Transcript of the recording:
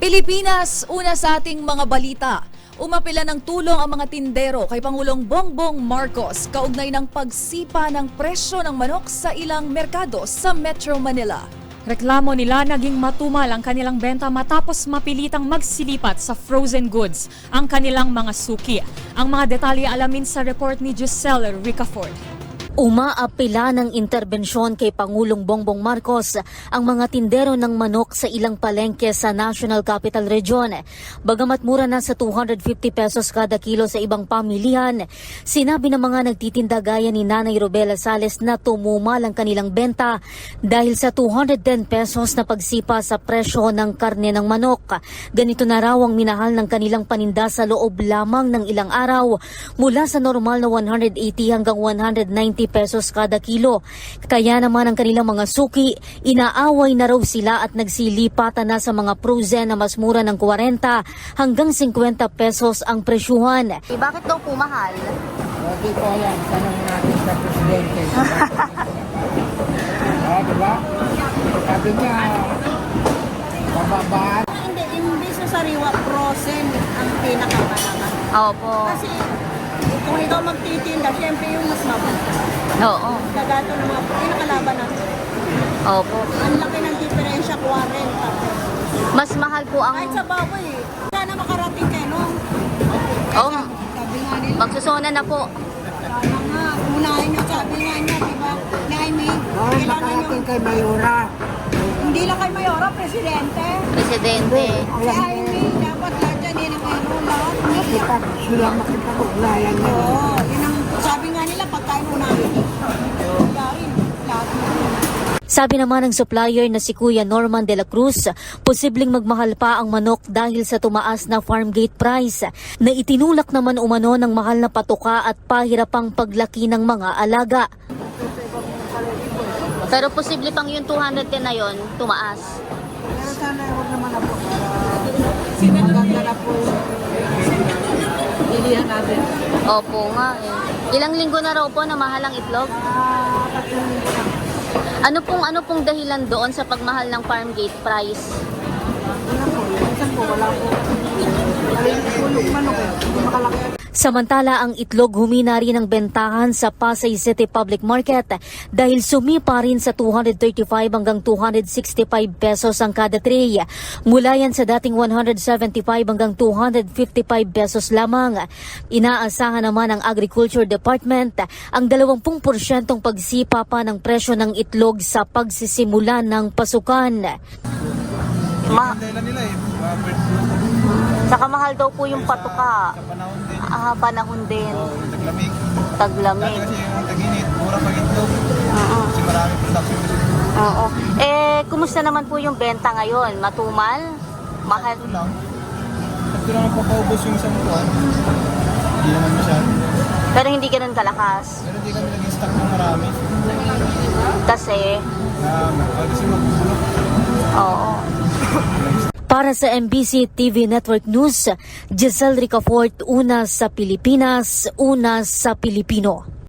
Pilipinas, una sa ating mga balita. Umapila ng tulong ang mga tindero kay Pangulong Bongbong Marcos kaugnay ng pagsipa ng presyo ng manok sa ilang merkado sa Metro Manila. Reklamo nila naging matumal ang kanilang benta matapos mapilitang magsilipat sa frozen goods ang kanilang mga suki. Ang mga detalye alamin sa report ni Giselle Ricafort. Umaapila ng interbensyon kay Pangulong Bongbong Marcos ang mga tindero ng manok sa ilang palengke sa National Capital Region. Bagamat mura na sa 250 pesos kada kilo sa ibang pamilihan, sinabi ng mga nagtitinda gaya ni Nanay Robela Sales na tumumal ang kanilang benta dahil sa 210 pesos na pagsipa sa presyo ng karne ng manok. Ganito na raw ang minahal ng kanilang paninda sa loob lamang ng ilang araw mula sa normal na 180 hanggang 190 pesos kada kilo. Kaya naman ang kanilang mga suki, inaaway na raw sila at nagsilipatan na sa mga frozen na mas mura ng 40 hanggang 50 pesos ang presyuhan. Bakit daw po mahal? Hindi ko yan. Tanong natin sa presidente. Diba? Sabi niya, bababaan. Hindi sa sariwa, frozen ang pinakamalaman. Opo. Kasi kung ikaw magtitinda, siyempre yung mas mababa. Oo. Kagato ng mga pinakalaban natin. Opo. Ang laki ng diferensya, 40. Mas mahal po ang... Kahit sa baboy, sana makarating kayo, no? Oh, Sabi nga nila, magsusuna na po. sana nga, unahin nyo, sabi nga niya, diba? Naimi, kailangan Makarating nyo, kay Mayura. hindi lang kay Mayora, presidente. Presidente. Si Aimee, dapat lahat dyan, yun ang ano, lahat. Sila makipag-ugnayan niya. Oo, yun ang sabi nga nila, pagkain unahin. Garin, lahat na. Sabi naman ng supplier na si Kuya Norman de la Cruz, posibleng magmahal pa ang manok dahil sa tumaas na farm gate price na itinulak naman umano ng mahal na patuka at pahirapang paglaki ng mga alaga. Pero posible pang yung 210 na yon tumaas. Pero sana huwag naman na po. Maganda na po yung ilihan natin. Opo nga eh. Ilang linggo na raw po na mahal ang itlog? Tatlong linggo na. Ano pong dahilan doon sa pagmahal ng farm gate price? Wala po. Minsan po, wala po. Alin po yung manok eh. Hindi makalaki. Samantala, ang itlog humina rin ang bentahan sa Pasay City Public Market dahil sumipa rin sa 235 hanggang 265 pesos ang kada tray. Mula yan sa dating 175 hanggang 255 pesos lamang. Inaasahan naman ng Agriculture Department ang 20% pagsipa pa ng presyo ng itlog sa pagsisimula ng pasukan. Saka mahal daw po yung patuka. Panahon din. Taglamig. Taglamig. Kasi yung taginit, mura pag-itlog. Kasi marami production kasi. Oo. Kumusta naman po yung benta ngayon? Matumal? Mahal? Ito lang. Ito lang ang papaubos yung isang buwan. Hindi naman masyado. Pero hindi ganun kalakas. Pero hindi kami naging stock ng marami. Kasi, Kasi magbubulok. oo. Para sa MBC TV Network News, Giselle Ricafort, una sa Pilipinas, una sa Pilipino.